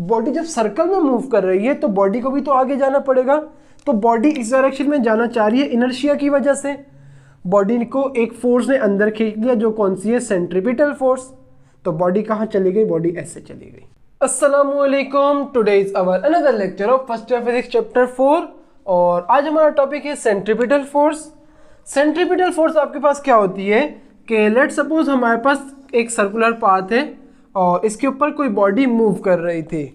Body जब circle में move कर रही है तो बॉडी को भी तो आगे जाना पड़ेगा, तो बॉडी इस डायरेक्शन में जाना चाह रही है इनर्शिया की वजह से। बॉडी को एक फोर्स ने अंदर खींच लिया जो कौन सी है, सेंट्रीपिटल फोर्स। तो बॉडी कहाँ चली गई, बॉडी ऐसे चली गई। अस्सलामुअलैकुम, today is our another lecture of first year physics chapter 4 और आज हमारा टॉपिक है सेंट्रीपिटल फोर्स। सेंट्रीपिटल फोर्स आपके पास क्या होती है कि लेट सपोज हमारे पास एक सर्कुलर पाथ है और इसके ऊपर कोई बॉडी मूव कर रही थी।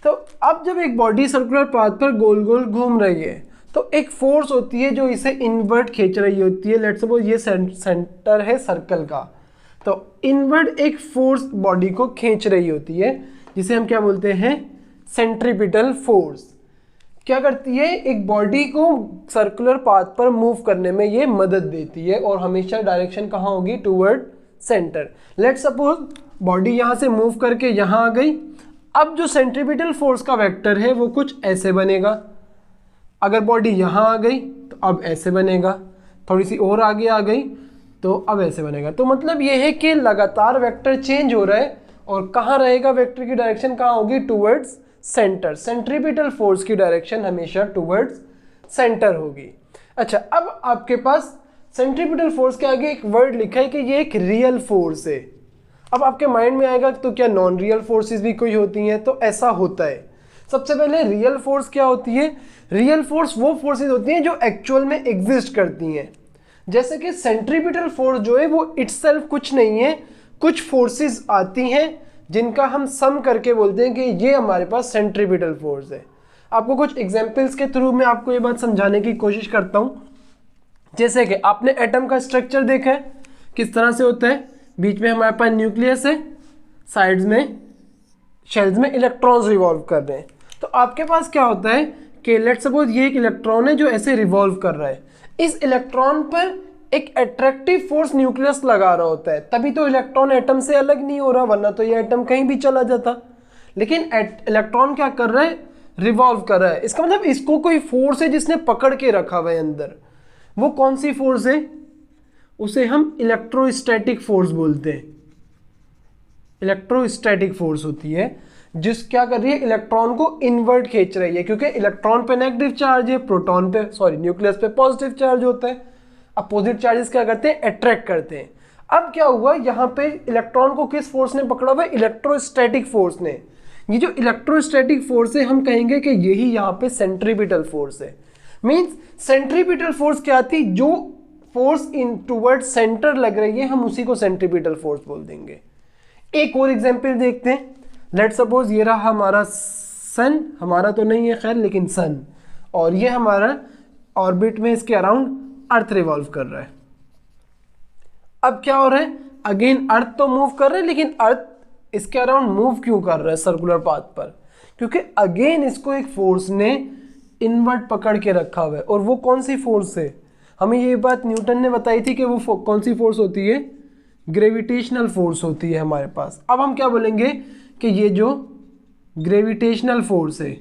तो अब जब एक बॉडी सर्कुलर पाथ पर गोल गोल घूम रही है तो एक फोर्स होती है जो इसे इनवर्ट खींच रही होती है। लेट सपोज ये सेंटर है सर्कल का, तो इनवर्ट एक फोर्स बॉडी को खींच रही होती है जिसे हम क्या बोलते हैं, सेंट्रीपिटल फोर्स। क्या करती है, एक बॉडी को सर्कुलर पाथ पर मूव करने में ये मदद देती है और हमेशा डायरेक्शन कहाँ होगी, toward centre. Let suppose body यहाँ से मूव करके यहाँ आ गई। अब जो सेंट्रीपिटल फोर्स का वेक्टर है वो कुछ ऐसे बनेगा। अगर बॉडी यहाँ आ गई तो अब ऐसे बनेगा, थोड़ी सी और आगे आ गई तो अब ऐसे बनेगा। तो मतलब ये है कि लगातार वेक्टर चेंज हो रहा है और कहाँ रहेगा, वेक्टर की डायरेक्शन कहाँ होगी, टूवर्ड्स सेंटर। सेंट्रीपिटल फोर्स की डायरेक्शन हमेशा टूवर्ड्स सेंटर होगी। अच्छा, अब आपके पास सेंट्रीपिटल फोर्स के आगे एक वर्ड लिखा है कि ये एक रियल फोर्स है। अब आपके माइंड में आएगा तो क्या नॉन रियल फोर्सेस भी कोई होती हैं, तो ऐसा होता है। सबसे पहले रियल फोर्स क्या होती है, रियल फोर्स वो फोर्सेस होती हैं जो एक्चुअल में एग्जिस्ट करती हैं। जैसे कि सेंट्रीपिटल फोर्स जो है वो इटसेल्फ कुछ नहीं है, कुछ फोर्सेस आती हैं जिनका हम सम करके बोलते हैं कि ये हमारे पास सेंट्रीपिटल फोर्स है। आपको कुछ एग्जांपल्स के थ्रू मैं आपको ये बात समझाने की कोशिश करता हूँ। जैसे कि आपने एटम का स्ट्रक्चर देखा है किस तरह से होता है, बीच में हमारे पास न्यूक्लियस है, साइड्स में शेल्स में इलेक्ट्रॉन्स रिवॉल्व कर रहे हैं। तो आपके पास क्या होता है कि लेट सपोज ये एक इलेक्ट्रॉन है जो ऐसे रिवॉल्व कर रहा है। इस इलेक्ट्रॉन पर एक अट्रैक्टिव फोर्स न्यूक्लियस लगा रहा होता है, तभी तो इलेक्ट्रॉन एटम से अलग नहीं हो रहा, वरना तो ये एटम कहीं भी चला जाता। लेकिन इलेक्ट्रॉन क्या कर रहा है, रिवॉल्व कर रहा है। इसका मतलब इसको कोई फोर्स है जिसने पकड़ के रखा हुआ है अंदर। वो कौन सी फोर्स है, उसे हम इलेक्ट्रोस्टैटिक फोर्स बोलते हैं। इलेक्ट्रोस्टैटिक फोर्स होती है जिस क्या कर रही है, इलेक्ट्रॉन को इनवर्ट खींच रही है, क्योंकि इलेक्ट्रॉन पे नेगेटिव चार्ज है, प्रोटॉन पे न्यूक्लियस पे पॉजिटिव चार्ज होता है। अपोजिट चार्जेस क्या करते हैं, अट्रैक्ट करते हैं। अब क्या हुआ, यहाँ पे इलेक्ट्रॉन को किस फोर्स ने पकड़ा हुआ है, इलेक्ट्रोस्टैटिक फोर्स ने। ये जो इलेक्ट्रोस्टैटिक फोर्स है हम कहेंगे कि यही यहाँ पे सेंट्रीपिटल फोर्स है। मीन्स सेंट्रीपिटल फोर्स क्या थी, जो फोर्स इन टूवर्ड सेंटर लग रही है हम उसी को सेंट्रीपिटल फोर्स बोल देंगे। एक और एग्जांपल देखते हैं। लेट सपोज ये रहा हमारा सन, हमारा तो नहीं है खैर लेकिन सन, और ये हमारा ऑर्बिट में इसके अराउंड अर्थ रिवॉल्व कर रहा है। अब क्या हो रहा है, अगेन अर्थ तो मूव कर रहा है, लेकिन अर्थ इसके अराउंड मूव क्यों कर रहा है सर्कुलर पाथ पर, क्योंकि अगेन इसको एक फोर्स ने इनवर्ट पकड़ के रखा हुआ है। और वो कौन सी फोर्स है, हमें ये बात न्यूटन ने बताई थी कि वो कौन सी फोर्स होती है, ग्रेविटेशनल फोर्स होती है हमारे पास। अब हम क्या बोलेंगे कि ये जो ग्रेविटेशनल फोर्स है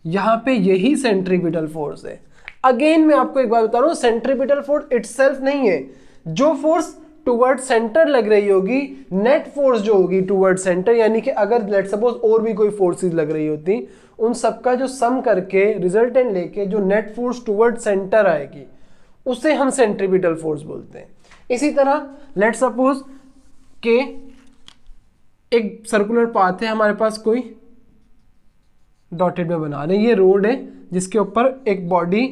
यहाँ पे यही सेंट्रीपिटल फोर्स है। अगेन मैं आपको एक बात बता रहा हूँ, सेंट्रीपिटल फोर्स इटसेल्फ नहीं है। जो फोर्स टूवर्ड सेंटर लग रही होगी, नेट फोर्स जो होगी टूवर्ड सेंटर, यानी कि अगर लेट सपोज और भी कोई फोर्सेस लग रही होती, उन सबका जो सम करके रिजल्टेंट लेके जो नेट फोर्स टूवर्ड सेंटर आएगी उसे हम सेंट्रीपिटल फोर्स बोलते हैं। इसी तरह लेट सपोज के एक सर्कुलर पाथ है हमारे पास, कोई डॉटेड में बना रहे हैं, ये रोड है जिसके ऊपर एक बॉडी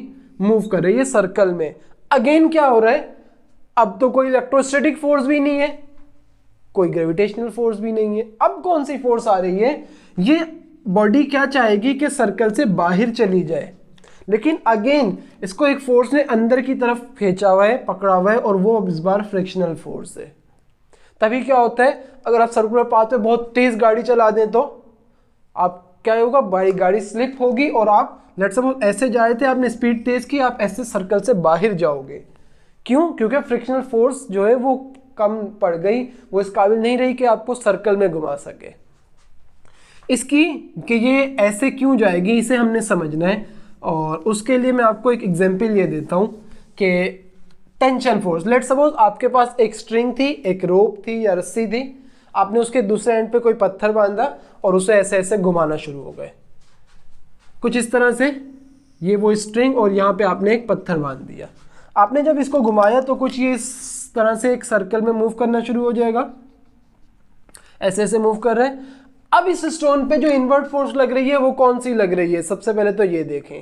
मूव कर रही है सर्कल में। अगेन क्या हो रहा है, अब तो कोई इलेक्ट्रोस्टैटिक फोर्स भी नहीं है, कोई ग्रेविटेशनल फोर्स भी नहीं है। अब कौन सी फोर्स आ रही है, ये बॉडी क्या चाहेगी कि सर्कल से बाहर चली जाए, लेकिन अगेन इसको एक फोर्स ने अंदर की तरफ खींचा हुआ है, पकड़ा हुआ है, और वो इस बार फ्रिक्शनल फोर्स है। तभी क्या होता है, अगर आप सर्कुलर पाथ पे बहुत तेज गाड़ी चला दें तो आप क्या होगा, गाड़ी स्लिप होगी और आप लेट्स सपोज ऐसे जा रहे थे, आपने स्पीड तेज की, आप ऐसे सर्कल से बाहर जाओगे। क्यों, क्योंकि फ्रिक्शनल फोर्स जो है वो कम पड़ गई, वो इस काबिल नहीं रही कि आपको सर्कल में घुमा सके। इसकी कि ये ऐसे क्यों जाएगी इसे हमने समझना है, और उसके लिए मैं आपको एक एग्जांपल ये देता हूँ कि टेंशन फोर्स। लेट सपोज आपके पास एक स्ट्रिंग थी, एक रोप थी या रस्सी थी, आपने उसके दूसरे एंड पे कोई पत्थर बांधा और उसे ऐसे ऐसे घुमाना शुरू हो गए, कुछ इस तरह से, ये वो स्ट्रिंग और यहाँ पे आपने एक पत्थर बांध दिया। आपने जब इसको घुमाया तो कुछ ये इस तरह से एक सर्कल में मूव करना शुरू हो जाएगा, ऐसे ऐसे मूव कर रहे हैं। अब इस स्टोन पे जो इनवर्ट फोर्स लग रही है वो कौन सी लग रही है? सबसे पहले तो ये देखें,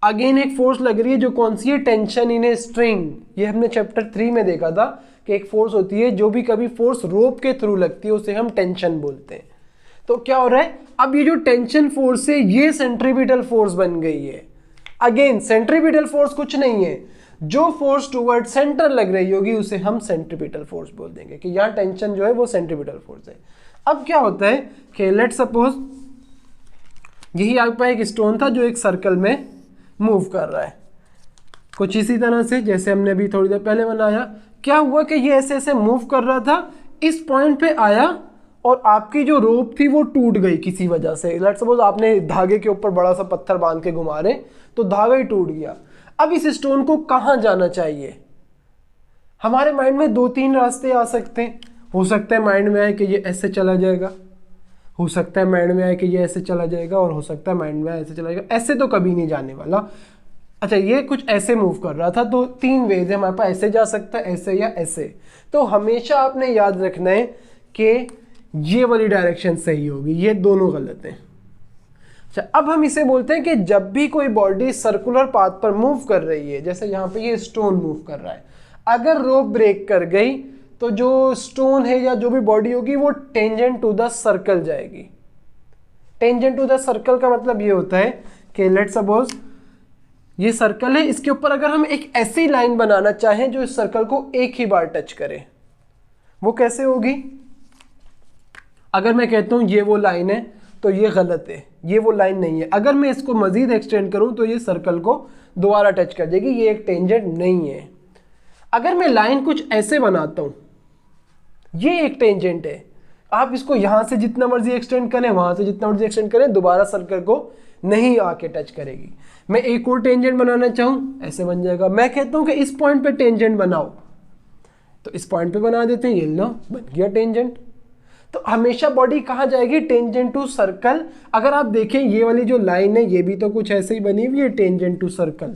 अगेन एक फोर्स लग रही है जो कौन सी है? Tension in a string. ये हमने चैप्टर 3 में देखा था कि एक फोर्स होती है, जो भी कभी फोर्स रोप के थ्रू लगती है उसे हम टेंशन बोलते हैं। तो क्या हो रहा है, अब ये जो टेंशन फोर्स है ये सेंट्रीपिटल फोर्स बन गई है। अगेन सेंट्रीपिटल फोर्स कुछ नहीं है, जो फोर्स टुवर्ड सेंटर लग रही होगी उसे हम सेंट्रीपिटल फोर्स बोल देंगे, कि यहाँ टेंशन जो है वो सेंट्रीपिटल फोर्स है। अब क्या होता है कि लेट सपोज यही आपका एक स्टोन था जो एक सर्कल में मूव कर रहा है, कुछ इसी तरह से जैसे हमने अभी थोड़ी देर पहले बनाया। क्या हुआ कि ये ऐसे ऐसे मूव कर रहा था, इस पॉइंट पे आया और आपकी जो रोप थी वो टूट गई किसी वजह से। लेट सपोज आपने धागे के ऊपर बड़ा सा पत्थर बांध के घुमा रहे तो धागा ही टूट गया। अब इस स्टोन को कहाँ जाना चाहिए? हमारे माइंड में 2-3 रास्ते आ सकते हैं। हो सकता है माइंड में आए कि ये ऐसे चला जाएगा, हो सकता है माइंड में आए कि ये ऐसे चला जाएगा, और हो सकता है माइंड में ऐसे चला जाएगा। ऐसे तो कभी नहीं जाने वाला। अच्छा, ये कुछ ऐसे मूव कर रहा था, तो 3 वेज है हमारे पास, ऐसे जा सकता है, ऐसे या ऐसे। तो हमेशा आपने याद रखना है कि ये वाली डायरेक्शन सही होगी, ये दोनों गलत हैं। अच्छा, अब हम इसे बोलते हैं कि जब भी कोई बॉडी सर्कुलर पाथ पर मूव कर रही है, जैसे यहाँ पे ये स्टोन मूव कर रहा है, अगर रोप ब्रेक कर गई तो जो स्टोन है या जो भी बॉडी होगी वो टेंजेंट टू द सर्कल जाएगी। टेंजेंट टू द सर्कल का मतलब ये होता है कि लेट सपोज ये सर्कल है, इसके ऊपर अगर हम एक ऐसी लाइन बनाना चाहें जो इस सर्कल को एक ही बार टच करे, वो कैसे होगी? अगर मैं कहता हूं ये वो लाइन है तो ये गलत है, ये वो लाइन नहीं है। अगर मैं इसको मजीद एक्सटेंड करूं तो ये सर्कल को दोबारा टच कर देगी, ये एक टेंजेंट नहीं है। अगर मैं लाइन कुछ ऐसे बनाता हूं, ये एक टेंजेंट है, आप इसको यहां से जितना मर्जी एक्सटेंड करें, वहां से जितना मर्जी एक्सटेंड करें, दोबारा सर्कल को नहीं आके टच करेगी। मैं एक और टेंजेंट बनाना चाहूं, ऐसे बन जाएगा। मैं कहता हूं कि इस पॉइंट पे टेंजेंट बनाओ, तो इस पॉइंट पे बना देते हैं, ये लो बन गया टेंजेंट। तो हमेशा बॉडी कहाँ जाएगी? Tangent to circle. अगर आप देखें ये वाली जो लाइन है ये भी तो कुछ ऐसे ही बनी हुई है, टेंजेंट टू सर्कल।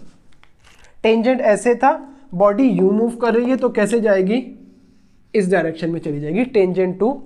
टेंजेंट ऐसे था, बॉडी यूं मूव कर रही है तो कैसे जाएगी? इस डायरेक्शन में चली जाएगी, टेंजेंट टू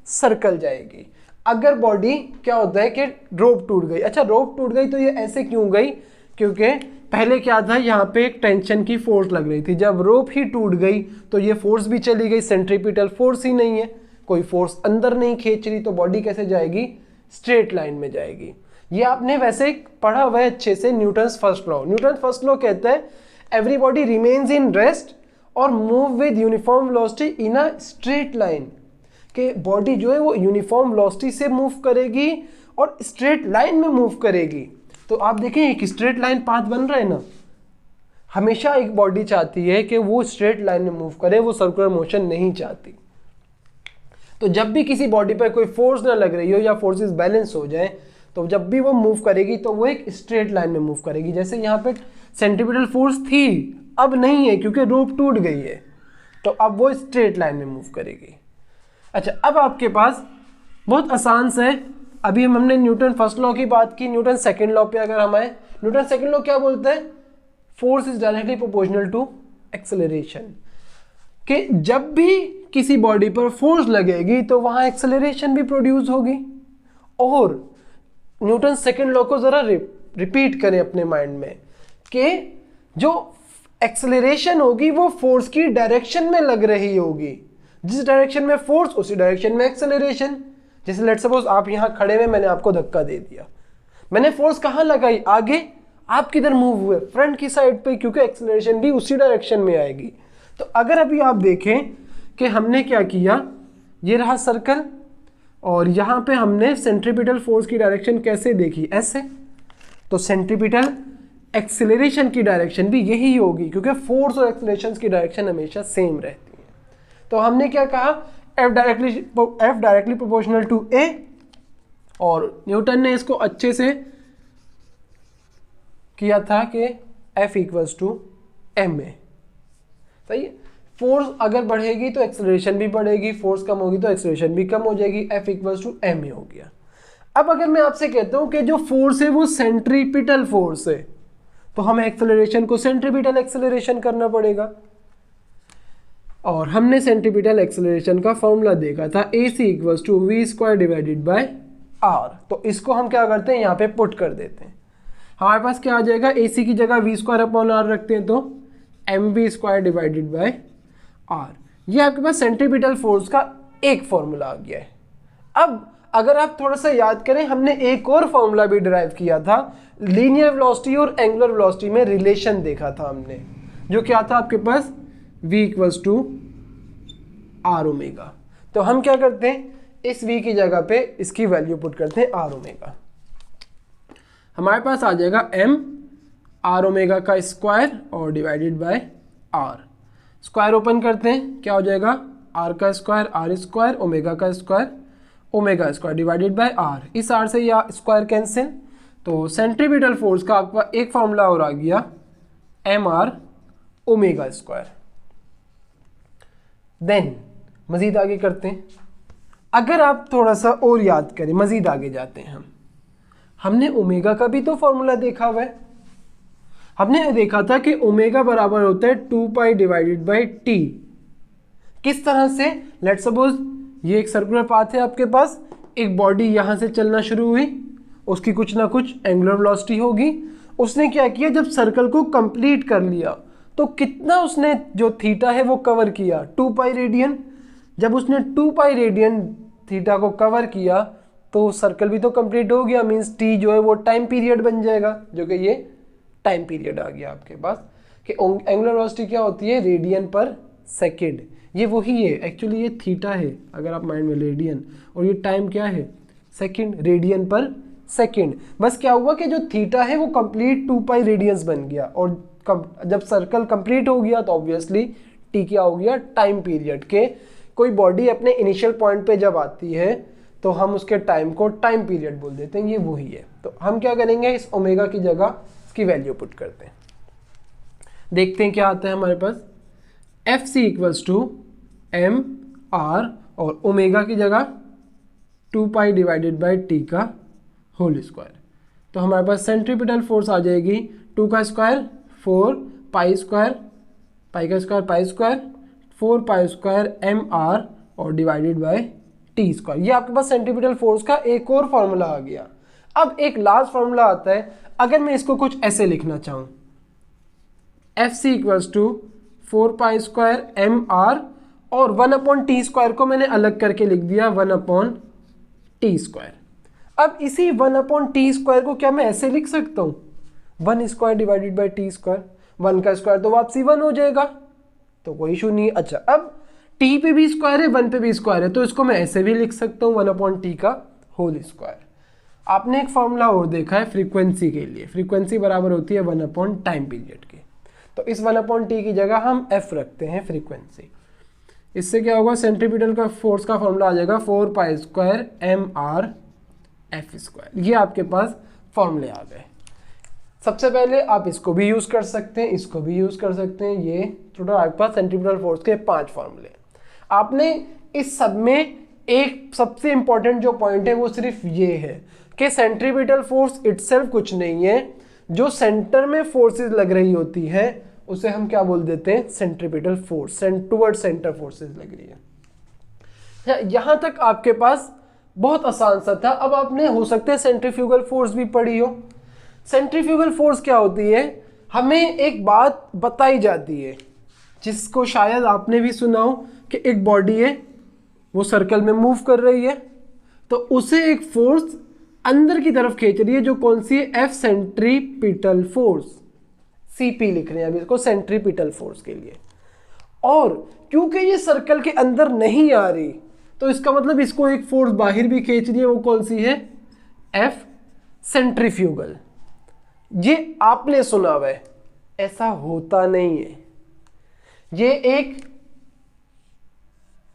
सर्कल जाएगी। अगर बॉडी क्या होता है कि रोप टूट गई, अच्छा रोप टूट गई तो ये ऐसे क्यों गई? क्योंकि पहले क्या था, यहाँ पे एक टेंशन की फोर्स लग रही थी, जब रोप ही टूट गई तो ये फोर्स भी चली गई, सेंट्रीपिटल फोर्स ही नहीं है, कोई फोर्स अंदर नहीं खींच रही, तो बॉडी कैसे जाएगी? स्ट्रेट लाइन में जाएगी। ये आपने वैसे पढ़ा हुआ है अच्छे से, Newton's first law. Newton first law कहता है एवरीबॉडी रिमेन्स इन रेस्ट और move with uniform velocity in a straight line, कि बॉडी जो है वो यूनिफॉर्म वेलोसिटी से मूव करेगी और स्ट्रेट लाइन में मूव करेगी। तो आप देखें एक स्ट्रेट लाइन पाथ बन रहा है ना, हमेशा एक बॉडी चाहती है कि वो स्ट्रेट लाइन में मूव करे, वो सर्कुलर मोशन नहीं चाहती। तो जब भी किसी बॉडी पर कोई फोर्स ना लग रही हो या फोर्सेस बैलेंस हो जाए, तो जब भी वो मूव करेगी तो वो एक स्ट्रेट लाइन में मूव करेगी। जैसे यहाँ पे सेंट्रीपिटल फोर्स थी, अब नहीं है क्योंकि रोप टूट गई है, तो अब वो स्ट्रेट लाइन में मूव करेगी। अच्छा, अब आपके पास बहुत आसान सा है, अभी हमने न्यूटन फर्स्ट लॉ की बात की, न्यूटन सेकंड लॉ पे अगर हम आए, न्यूटन सेकंड लॉ क्या बोलता है? Force is directly proportional to acceleration, कि जब भी किसी बॉडी पर फोर्स लगेगी तो वहां एक्सेलरेशन भी प्रोड्यूस होगी। और न्यूटन सेकंड लॉ को जरा रिपीट करें अपने माइंड में, कि जो एक्सेलरेशन होगी वो फोर्स की डायरेक्शन में लग रही होगी, जिस डायरेक्शन में फोर्स उसी डायरेक्शन में एक्सेलरेशन। जैसे लेट सपोज आप यहां खड़े हुए, मैंने आपको धक्का दे दिया, मैंने फोर्स कहां लगाई? आगे, आप किधर मूव हुए? फ्रंट की साइड पे, क्योंकि एक्सेलरेशन भी उसी डायरेक्शन में आएगी। तो अगर अभी आप देखें कि हमने क्या किया, ये रहा सर्कल और यहाँ पे हमने सेंट्रीपिटल फोर्स की डायरेक्शन कैसे देखी? ऐसे। तो सेंट्रीपिटल एक्सेलरेशन की डायरेक्शन भी यही होगी, क्योंकि फोर्स और एक्सेलरेशन की डायरेक्शन हमेशा सेम रहती है। तो हमने क्या कहा? F directly proportional to A, और न्यूटन ने इसको अच्छे से किया था कि F इक्वल्स टू ma। सही है। फोर्स अगर बढ़ेगी तो एक्सेलरेशन भी बढ़ेगी, फोर्स कम होगी तो एक्सेलरेशन भी कम हो जाएगी, F equals to M A हो गया। अब अगर मैं आपसे कहता हूं कि जो फोर्स है वो सेंट्रीपिटल फोर्स है, तो हमें एक्सेलरेशन को सेंट्रीपिटल एक्सेलरेशन करना पड़ेगा। और हमने सेंट्रीपिटल एक्सेलरेशन का फॉर्मूला देखा था AC equals to V square divided by R. तो इसको हम क्या करते हैं, यहाँ पे पुट कर देते हैं। हमारे पास क्या आ जाएगा, AC की जगह वी स्क्वायर अपॉन आर रखते हैं तो M V square divided by R. ये आपके पास सेंट्रीपिटल फोर्स का एक फॉर्मूला आ गया है। अब अगर आप थोड़ा सा याद करें, हमने एक और फॉर्मूला भी डिराइव किया था, लीनियर वेलोसिटी और एंगुलर वेलोसिटी में रिलेशन देखा था हमने, जो क्या था आपके पास v equals to R omega. तो हम क्या करते हैं, इस v की जगह पे इसकी वैल्यू पुट करते हैं आर ओमेगा। हमारे पास आ जाएगा m आर ओमेगा का स्क्वायर और divided by R. Square open करते हैं, क्या हो जाएगा r का स्क्वायर आर स्क्वायर, ओमेगा का square omega square divided by R. इस आर से या स्क्वायर कैंसिल, तो सेंट्रीपिटल फोर्स का आपका एक फॉर्मूला और आ गया M R omega square. Then मजीद आगे करते हैं। अगर आप थोड़ा सा और याद करें, मजीद आगे जाते हैं, हमने ओमेगा का भी तो फॉर्मूला देखा हुआ है। हमने देखा था कि ओमेगा बराबर होता है 2 पाई डिवाइडेड बाई टी। किस तरह से, लेट्स सपोज ये एक सर्कुलर पाथ है आपके पास, एक बॉडी यहां से चलना शुरू हुई, उसकी कुछ ना कुछ एंगुलर वेलोसिटी होगी। उसने क्या किया, जब सर्कल को कंप्लीट कर लिया तो कितना उसने जो थीटा है वो कवर किया, 2 पाई रेडियन। जब उसने 2 पाई रेडियन थीटा को कवर किया तो सर्कल भी तो कंप्लीट हो गया, मींस टी जो है वो टाइम पीरियड बन जाएगा, जो कि ये टाइम पीरियड आ गया आपके पास। कि एंगुलर वेलोसिटी क्या होती है, रेडियन पर सेकेंड। ये वही है, एक्चुअली ये थीटा है अगर आप माइंड में, रेडियन, और ये टाइम क्या है, सेकेंड, रेडियन पर सेकेंड। बस क्या हुआ कि जो थीटा है वो कंप्लीट 2 पाई रेडियंस बन गया, और जब सर्कल कंप्लीट हो गया तो ऑब्वियसली टी क्या हो गया, टाइम पीरियड। के कोई बॉडी अपने इनिशियल पॉइंट पे जब आती है तो हम उसके टाइम को टाइम पीरियड बोल देते हैं, ये वही है। तो हम क्या करेंगे, इस ओमेगा की जगह इसकी वैल्यू पुट करते हैं, देखते हैं क्या आता है हमारे पास। F C equals to M R और ओमेगा की जगह 2 पाई डिवाइडेड बाई टी का होल स्क्वायर। तो हमारे पास सेंट्रीपिटल फोर्स आ जाएगी 2 का स्क्वायर 4 पाई स्क्वायर, पाई का square pi square, 4 pi square M R और डिवाइडेड बाय टी स्क्वायर। ये आपके पास सेंट्रीपिटल फोर्स का एक और फॉर्मूला आ गया। अब एक लास्ट फॉर्मूला आता है, अगर मैं इसको कुछ ऐसे लिखना चाहूँ, F C equals to 4 pi square M R और 1 अपॉन टी स्क्वायर को मैंने अलग करके लिख दिया 1 अपॉन टी स्क्वायर। अब इसी 1 अपॉन टी स्क्वायर को क्या मैं ऐसे लिख सकता हूँ, 1 square divided by T square. 1 का स्क्वायर तो वापसी 1 हो जाएगा, तो कोई इशू नहीं है। अच्छा, अब टी पे भी स्क्वायर है, 1 पे भी स्क्वायर है, तो इसको मैं ऐसे भी लिख सकता हूँ 1 अपॉन टी का होल स्क्वायर। आपने एक फॉर्मूला और देखा है फ्रीक्वेंसी के लिए, फ्रीक्वेंसी बराबर होती है 1 अपॉन टाइम पीरियड के। तो इस 1 अपॉन टी की जगह हम एफ रखते हैं फ्रीक्वेंसी। इससे क्या होगा, सेंट्रीपिटल का फोर्स का फॉर्मूला आ जाएगा 4 pi square M R F square. ये आपके पास फॉर्मूले आ गए। सबसे पहले आप इसको भी यूज कर सकते हैं, इसको भी यूज कर सकते हैं। ये टोटल आपके पास सेंट्रीपिटल फोर्स के 5 फॉर्मूले। आपने इस सब में एक सबसे इंपॉर्टेंट जो पॉइंट है वो सिर्फ ये है कि सेंट्रीपिटल फोर्स इटसेल्फ कुछ नहीं है, जो सेंटर में फोर्सेस लग रही होती है उसे हम क्या बोल देते हैं, centripetal force, toward centre forces लग रही है। यहां तक आपके पास बहुत आसान सा था। अब आपने हो सकता है सेंट्रीफ्यूगल फोर्स भी पढ़ी हो। सेंट्रीफ्यूगल फोर्स क्या होती है, हमें एक बात बताई जाती है जिसको शायद आपने भी सुना हो कि एक बॉडी है वो सर्कल में मूव कर रही है, तो उसे एक फोर्स अंदर की तरफ खींच रही है, जो कौन सी है, एफ सेंट्रीपिटल फोर्स, सीपी लिख रहे हैं अभी इसको सेंट्रीपिटल फोर्स के लिए। और क्योंकि ये सर्कल के अंदर नहीं आ रही तो इसका मतलब इसको एक फोर्स बाहर भी खींच रही है, वो कौन सी है, एफ सेंट्रीफ्यूगल। ये आपने सुना हुआ है, ऐसा होता नहीं है, ये एक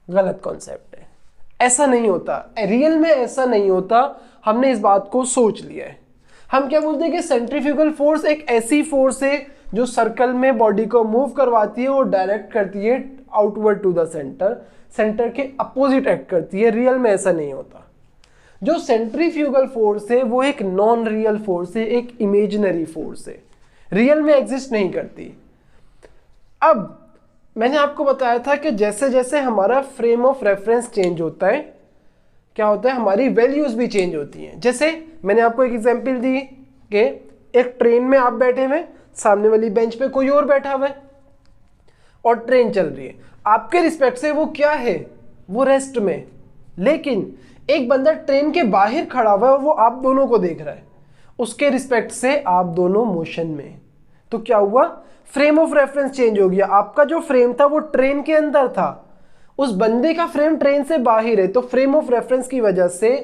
गलत कॉन्सेप्ट है, ऐसा नहीं होता, रियल में ऐसा नहीं होता। हमने इस बात को सोच लिया है। हम क्या बोलते हैं कि सेंट्रीफ्यूगल फोर्स एक ऐसी फोर्स है जो सर्कल में बॉडी को मूव करवाती है वो डायरेक्ट करती है outward to the centre, centre के अपोजिट एक्ट करती है। रियल में ऐसा नहीं होता। जो सेंट्रीफ्यूगल फोर्स है वो एक नॉन रियल फोर्स है, एक इमेजिनरी फोर्स है, रियल में एग्जिस्ट नहीं करती। अब मैंने आपको बताया था कि जैसे जैसे हमारा फ्रेम ऑफ रेफरेंस चेंज होता है, क्या होता है, हमारी वैल्यूज भी चेंज होती हैं। जैसे मैंने आपको एक एग्जांपल दी कि एक ट्रेन में आप बैठे हुए, सामने वाली बेंच पे कोई और बैठा हुआ है और ट्रेन चल रही है। आपके रिस्पेक्ट से वो क्या है, वो रेस्ट में, लेकिन एक बंदा ट्रेन के बाहर खड़ा हुआ है और वो आप दोनों को देख रहा है, उसके रिस्पेक्ट से आप दोनों मोशन में। तो क्या हुआ, फ्रेम ऑफ रेफरेंस चेंज हो गया। आपका जो फ्रेम था वो ट्रेन के अंदर था, उस बंदे का फ्रेम ट्रेन से बाहर है। तो फ्रेम ऑफ रेफरेंस की वजह से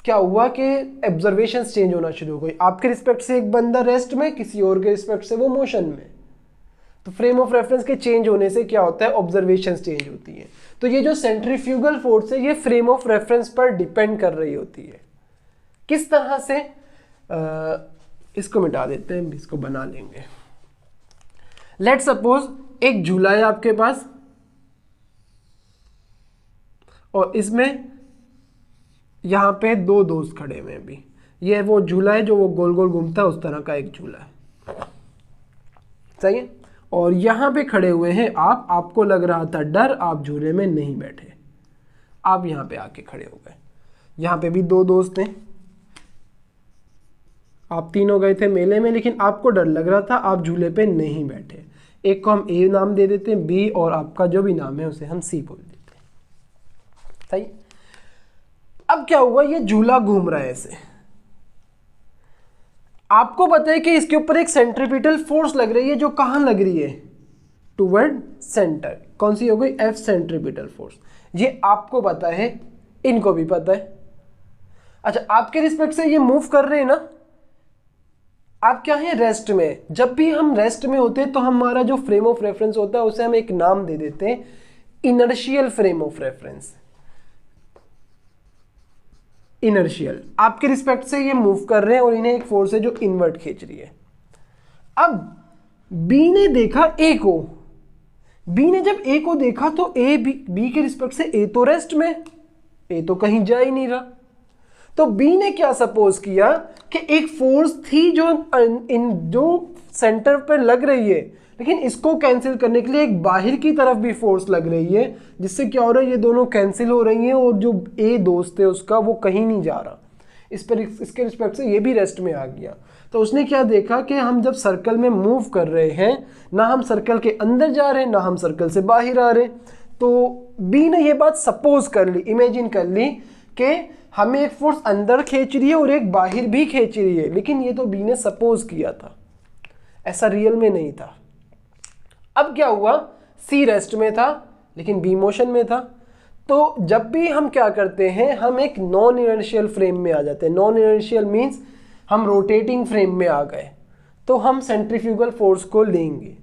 क्या हुआ कि ऑब्जर्वेशंस चेंज होना शुरू हो गई। आपके रिस्पेक्ट से एक बंदा रेस्ट में, किसी और के रिस्पेक्ट से वो मोशन में। तो फ्रेम ऑफ रेफरेंस के चेंज होने से क्या होता है, ऑब्जर्वेशंस चेंज होती है। तो ये जो सेंट्रीफ्यूगल फोर्स है ये फ्रेम ऑफ रेफरेंस पर डिपेंड कर रही होती है। किस तरह से, इसको मिटा देते हैं, इसको बना लेंगे। लेट सपोज एक झूला है आपके पास और इसमें यहां पे दो दोस्त खड़े हुए हैं। भी ये वो झूला है जो वो गोल गोल घूमता है, उस तरह का एक झूला है, सही है। और यहां पे खड़े हुए हैं आप, आपको लग रहा था डर, आप झूले में नहीं बैठे, आप यहां पे आके खड़े हो गए। यहां पे भी दो दोस्त हैं, आप तीनों गए थे मेले में, लेकिन आपको डर लग रहा था, आप झूले पे नहीं बैठे। एक को हम ए नाम दे देते हैं, बी, और आपका जो भी नाम है उसे हम सी बोल देते हैं, सही। अब क्या हुआ, ये झूला घूम रहा है ऐसे, आपको पता है कि इसके ऊपर एक सेंट्रीपिटल फोर्स लग रही है, जो कहां लग रही है, टुवर्ड सेंटर। कौन सी हो गई, एफ सेंट्रीपिटल फोर्स। ये आपको पता है, इनको भी पता है। अच्छा, आपके रिस्पेक्ट से ये मूव कर रहे हैं ना, आप क्या है, रेस्ट में। जब भी हम रेस्ट में होते हैं तो हमारा जो फ्रेम ऑफ रेफरेंस होता है उसे हम एक नाम दे देते हैं, inertial frame of reference. Inertial, आपके रिस्पेक्ट से ये मूव कर रहे हैं और इन्हें एक फोर्स है जो इनवर्ट खींच रही है। अब बी ने देखा ए को, बी ने जब ए को देखा तो ए बी के रिस्पेक्ट से ए तो रेस्ट में, ए तो कहीं जा ही नहीं रहा। तो बी ने क्या सपोज किया कि एक फोर्स थी जो सेंटर पर लग रही है, लेकिन इसको कैंसिल करने के लिए एक बाहर की तरफ भी फोर्स लग रही है, जिससे क्या हो रहा है, ये दोनों कैंसिल हो रही हैं और जो ए दोस्त है उसका वो कहीं नहीं जा रहा। इसके रिस्पेक्ट से ये भी रेस्ट में आ गया। तो उसने क्या देखा कि हम जब सर्कल में मूव कर रहे हैं, ना हम सर्कल के अंदर जा रहे हैं, ना हम सर्कल से बाहर आ रहे। तो बी ने ये बात सपोज कर ली, इमेजिन कर ली कि हमें एक फोर्स अंदर खींच रही है और एक बाहर भी खींच रही है, लेकिन ये तो बी ने सपोज किया था, ऐसा रियल में नहीं था। अब क्या हुआ, सी रेस्ट में था लेकिन बी मोशन में था। तो जब भी हम क्या करते हैं, हम एक नॉन इनर्शियल फ्रेम में आ जाते हैं। नॉन इनर्शियल मीन्स हम रोटेटिंग फ्रेम में आ गए, तो हम सेंट्रीफ्यूगल फोर्स को लेंगे।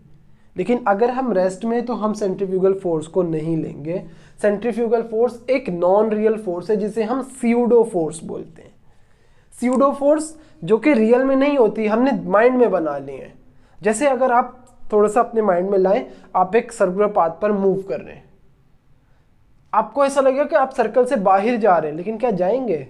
लेकिन अगर हम रेस्ट में तो हम सेंट्रीफ्यूगल फोर्स को नहीं लेंगे। सेंट्रीफ्यूगल फोर्स एक नॉन रियल फोर्स है जिसे हम स्यूडो फोर्स बोलते हैं। स्यूडो फोर्स जो कि रियल में नहीं होती, हमने माइंड में बना ली है। जैसे अगर आप थोड़ा सा अपने माइंड में लाएं, आप एक सर्कुलर पाथ पर मूव कर रहे हैं, आपको ऐसा लगेगा कि आप सर्कल से बाहर जा रहे हैं, लेकिन क्या जाएंगे,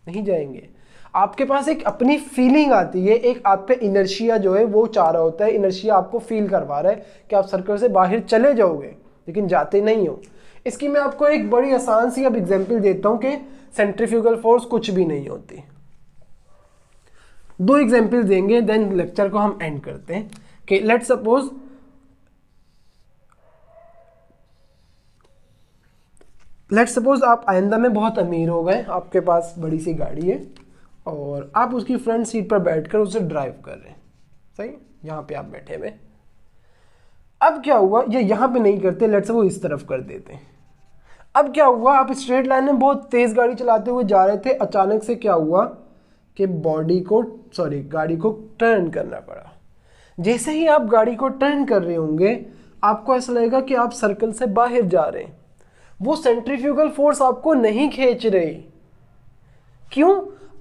नहीं जाएंगे। आपके पास एक अपनी फीलिंग आती है, एक आप पे इनर्शिया जो है वो चाह रहा होता है, इनर्शिया आपको फील करवा रहा है कि आप सर्कल से बाहर चले जाओगे, लेकिन जाते नहीं हो। इसकी मैं आपको एक बड़ी आसान सी अब एग्जांपल देता हूं कि सेंट्रीफ्यूगल फोर्स कुछ भी नहीं होती। दो एग्जांपल देंगे, देन लेक्चर को हम एंड करते हैं। कि लेट्स सपोज आप आइंदा में बहुत अमीर हो गए, आपके पास बड़ी सी गाड़ी है और आप उसकी फ्रंट सीट पर बैठकर उसे ड्राइव कर रहे हैं, सही, यहाँ पे आप बैठे हुए। अब क्या हुआ, ये यहाँ पे नहीं करते, लेट्स वो इस तरफ कर देते हैं। अब क्या हुआ, आप स्ट्रेट लाइन में बहुत तेज गाड़ी चलाते हुए जा रहे थे, अचानक से क्या हुआ कि गाड़ी को टर्न करना पड़ा। जैसे ही आप गाड़ी को टर्न कर रहे होंगे, आपको ऐसा लगेगा कि आप सर्कल से बाहर जा रहे हैं। वो सेंट्रीफ्यूगल फोर्स आपको नहीं खींच रही। क्यों?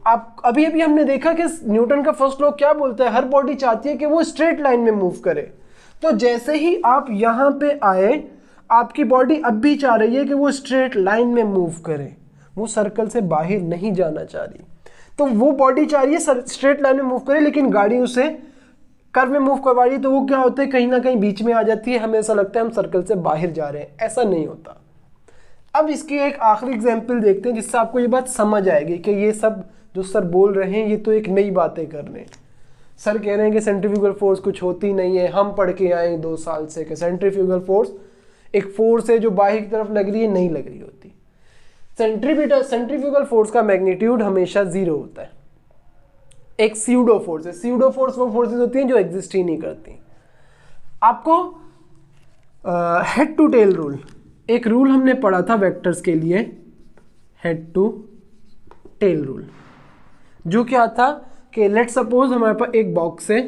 आप अभी अभी हमने देखा कि न्यूटन का फर्स्ट लॉ क्या बोलता है, हर बॉडी चाहती है कि वो स्ट्रेट लाइन में मूव करे। तो जैसे ही आप यहाँ पे आए, आपकी बॉडी अब भी चाह रही है कि वो स्ट्रेट लाइन में मूव करे, वो सर्कल से बाहर नहीं जाना चाह रही। तो वो बॉडी चाह रही है स्ट्रेट लाइन में मूव करे, लेकिन गाड़ी उसे कर्व में मूव करवा रही है, तो वो क्या होता है, कहीं ना कहीं बीच में आ जाती है, हमें ऐसा लगता है हम सर्कल से बाहर जा रहे हैं। ऐसा नहीं होता। अब इसकी एक आखिरी एग्जाम्पल देखते हैं जिससे आपको ये बात समझ आएगी कि ये सब जो सर बोल रहे हैं ये तो एक नई बातें कर रहे हैं। सर कह रहे हैं कि सेंट्रीफ्यूगल फोर्स कुछ होती नहीं है, हम पढ़ के आए 2 साल से कि सेंट्रीफ्यूगल फोर्स एक फोर्स है जो बाहर की तरफ लग रही है, नहीं लग रही होती। सेंट्रीफ्यूगल फोर्स का मैग्नीट्यूड हमेशा 0 होता है। एक स्यूडो फोर्स है, स्यूडो फोर्स वो फोर्सेस होती हैं जो एग्जिस्ट ही नहीं करती। आपको हेड टू टेल रूल, एक रूल हमने पढ़ा था वेक्टर्स के लिए, हेड टू टेल रूल, जो क्या था कि लेट सपोज हमारे पास एक बॉक्स है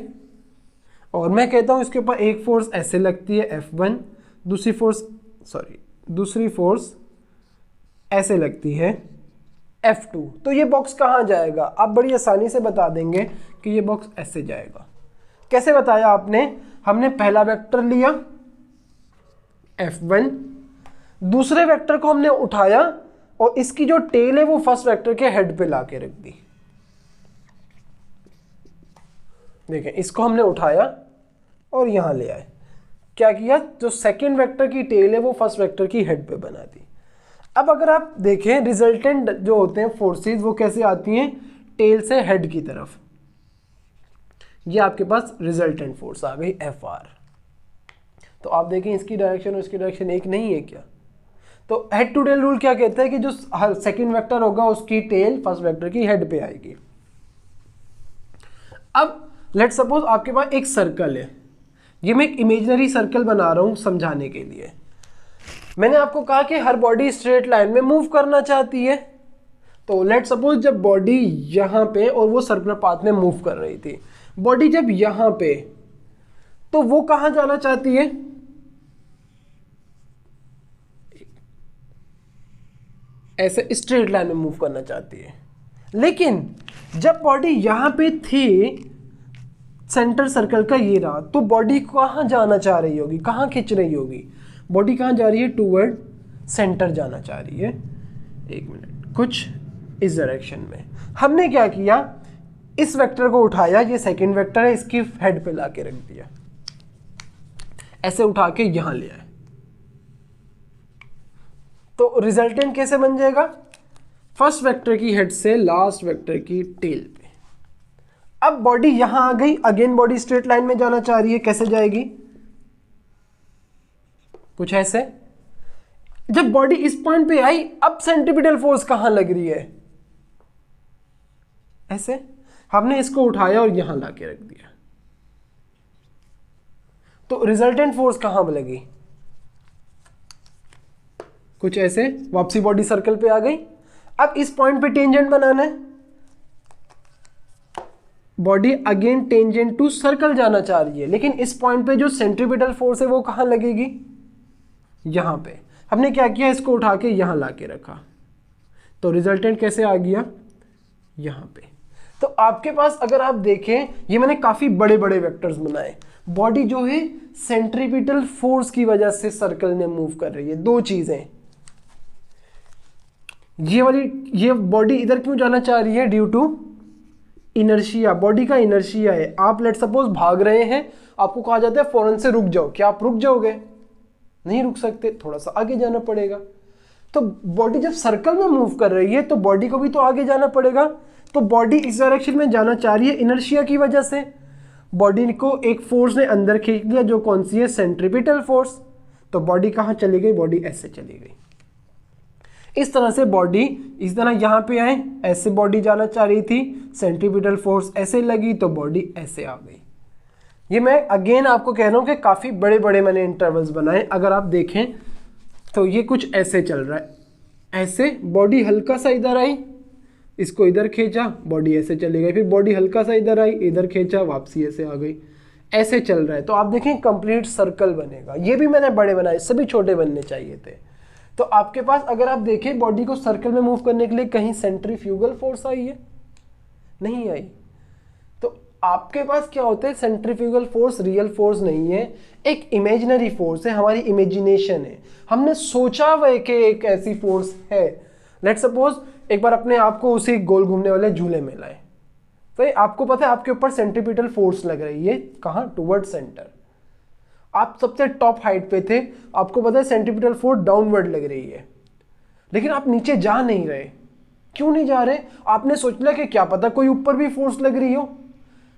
और मैं कहता हूं इसके ऊपर एक फोर्स ऐसे लगती है F1, दूसरी फोर्स ऐसे लगती है F2। तो ये बॉक्स कहाँ जाएगा? आप बड़ी आसानी से बता देंगे कि ये बॉक्स ऐसे जाएगा। कैसे बताया आपने? हमने पहला वेक्टर लिया F1, दूसरे वेक्टर को हमने उठाया और इसकी जो टेल है वो फर्स्ट वेक्टर के हेड पे लाके रख दी। देखें, इसको हमने उठाया और यहां ले आए। क्या किया? जो सेकंड वेक्टर की टेल है वो फर्स्ट वेक्टर की हेड पे बना दी। अब अगर आप देखें रिजल्टेंट जो होते हैं फोर्सेस वो कैसे आती हैं? टेल से हेड की तरफ। ये आपके पास रिजल्टेंट फोर्स आ गई Fr। तो आप देखें इसकी डायरेक्शन और इसकी डायरेक्शन एक नहीं है क्या? तो हेड टू टेल रूल क्या कहता है कि जो हर सेकंड वेक्टर होगा उसकी टेल फर्स्ट वेक्टर की हेड पे आएगी। अब लेट सपोज आपके पास एक सर्कल है, ये मैं एक इमेजिनरी सर्कल बना रहा हूं समझाने के लिए। मैंने आपको कहा कि हर बॉडी स्ट्रेट लाइन में मूव करना चाहती है। तो लेट सपोज जब बॉडी यहां पे और वो सर्कुलर पाथ में मूव कर रही थी, बॉडी जब यहां पे, तो वो कहां जाना चाहती है? ऐसे स्ट्रेट लाइन में मूव करना चाहती है। लेकिन जब बॉडी यहां पे थी, सेंटर सर्कल का ये रहा, तो बॉडी कहां जाना चाह रही होगी, कहां खिंच रही होगी? बॉडी कहां जा रही है? टूवर्ड सेंटर जाना चाह रही है। एक मिनट, कुछ इस डायरेक्शन में। हमने क्या किया? इस वेक्टर को उठाया, ये सेकंड वेक्टर है, इसकी हेड पे लाके रख दिया, ऐसे उठा के यहां ले आए। तो रिजल्टेंट कैसे बन जाएगा? फर्स्ट वेक्टर की हेड से लास्ट वेक्टर की टेल पे। अब बॉडी यहां आ गई, अगेन बॉडी स्ट्रेट लाइन में जाना चाह रही है। कैसे जाएगी? कुछ ऐसे। जब बॉडी इस पॉइंट पे आई, अब सेंट्रीपिटल फोर्स कहां लग रही है? ऐसे। हमने इसको उठाया और यहां लाके रख दिया, तो रिजल्टेंट फोर्स कहां लगी? कुछ ऐसे। वापसी बॉडी सर्कल पे आ गई। अब इस पॉइंट पे टेंजेंट बनाना है, body again tangent to circle जाना चाह रही है, लेकिन इस पॉइंट पे जो सेंट्रीपिटल फोर्स है वो कहां लगेगी? यहां पे। हमने क्या किया? इसको उठा के यहां लाके रखा, तो रिजल्टेंट कैसे आ गया? यहां पे। तो आपके पास अगर आप देखें, ये मैंने काफी बड़े बड़े वेक्टर्स बनाए। बॉडी जो है सेंट्रीपिटल फोर्स की वजह से सर्कल में मूव कर रही है। दो चीजें, ये बॉडी इधर क्यों जाना चाह रही है? Due to inertia. बॉडी का इनर्शिया है। आप लेट सपोज भाग रहे हैं, आपको कहा जाता है फौरन से रुक जाओ। क्या आप रुक जाओगे? नहीं रुक सकते, थोड़ा सा आगे जाना पड़ेगा। तो बॉडी जब सर्कल में मूव कर रही है तो बॉडी को भी तो आगे जाना पड़ेगा। तो बॉडी इस डायरेक्शन में जाना चाह रही है इनर्शिया की वजह से। बॉडी को एक फोर्स ने अंदर खींच लिया, जो कौन सी है? Centripetal force. तो बॉडी कहां चली गई? बॉडी ऐसे चली गई। इस तरह से बॉडी इस तरह यहां पे आए, ऐसे बॉडी जाना चाह रही थी, सेंट्रीपिटल फोर्स ऐसे लगी तो बॉडी ऐसे आ गई। ये मैं अगेन आपको कह रहा हूं कि काफी बड़े बड़े मैंने इंटरवल्स बनाए। अगर आप देखें तो ये कुछ ऐसे चल रहा है, ऐसे बॉडी हल्का सा इधर आई, इसको इधर खींचा, बॉडी ऐसे चली गई, फिर बॉडी हल्का सा इधर आई, इधर खींचा, वापसी ऐसे आ गई, ऐसे चल रहा है। तो आप देखें कंप्लीट सर्कल बनेगा। ये भी मैंने बड़े बनाए, सभी छोटे बनने चाहिए थे। तो आपके पास अगर आप देखें बॉडी को सर्कल में मूव करने के लिए कहीं सेंट्रीफ्यूगल फोर्स आई है, नहीं आई। तो आपके पास क्या होता है, सेंट्रीफ्यूगल फोर्स रियल फोर्स नहीं है, एक इमेजिनरी फोर्स है, हमारी इमेजिनेशन है, हमने सोचा हुआ कि एक ऐसी फोर्स है। लेट्स सपोज एक बार अपने आप को उसी गोल घूमने वाले झूले में लाए, तो आपको पता है आपके ऊपर सेंट्रीपिटल फोर्स लग रही है, कहाँ, टुवर्ड सेंटर। आप सबसे टॉप हाइट पे थे, आपको पता है सेंट्रीपिटल फोर्स डाउनवर्ड लग रही है, लेकिन आप नीचे जा नहीं रहे। क्यों नहीं जा रहे? आपने सोच लिया कि क्या पता कोई ऊपर भी फोर्स लग रही हो,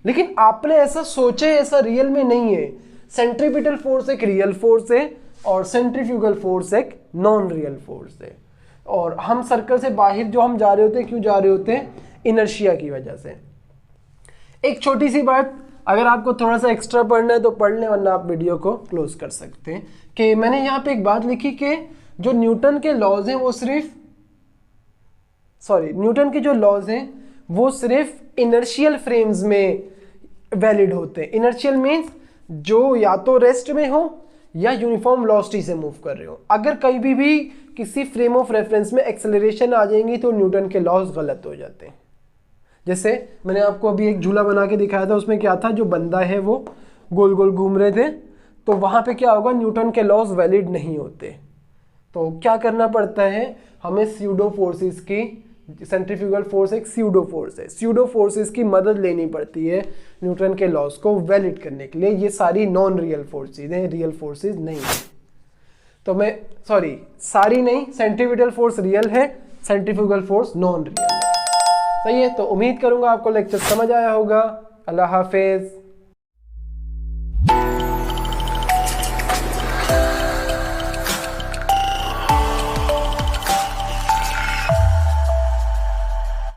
लेकिन आपने ऐसा सोचे, ऐसा रियल में नहीं है। सेंट्रीपिटल फोर्स एक रियल फोर्स है और सेंट्रीफ्यूगल फोर्स एक नॉन रियल फोर्स है। और हम सर्कल से बाहर जो हम जा रहे होते हैं, क्यों जा रहे होते हैं? इनर्शिया की वजह से। एक छोटी सी बात, अगर आपको थोड़ा सा एक्स्ट्रा पढ़ना है तो पढ़ लें, वरना आप वीडियो को क्लोज कर सकते हैं। कि मैंने यहाँ पे एक बात लिखी कि जो न्यूटन के लॉज हैं वो सिर्फ न्यूटन के जो लॉज हैं वो सिर्फ इनर्शियल फ्रेम्स में वैलिड होते हैं। इनर्शियल मीन्स जो या तो रेस्ट में हो या यूनिफॉर्म वेलोसिटी से मूव कर रहे हो। अगर कहीं भी किसी फ्रेम ऑफ रेफरेंस में एक्सेलरेशन आ जाएंगी तो न्यूटन के लॉज गलत हो जाते हैं। जैसे मैंने आपको अभी एक झूला बना के दिखाया था, उसमें क्या था, जो बंदा है वो गोल गोल घूम रहे थे, तो वहाँ पे क्या होगा, न्यूटन के लॉज वैलिड नहीं होते। तो क्या करना पड़ता है, हमें स्यूडो फोर्सेस की, सेंट्रीफ्यूगल फोर्स एक स्यूडो फोर्स है, स्यूडो फोर्सेस की मदद लेनी पड़ती है न्यूटन के लॉज को वैलिड करने के लिए। ये सारी नॉन रियल फोर्सेज हैं, रियल फोर्सेज नहीं है। तो मैं सारी नहीं, सेंट्रीपिटल फोर्स रियल है, सेंट्रीफ्यूगल फोर्स नॉन रियल है। सही है, तो उम्मीद करूंगा आपको लेक्चर समझ आया होगा। अल्लाह हाफिज।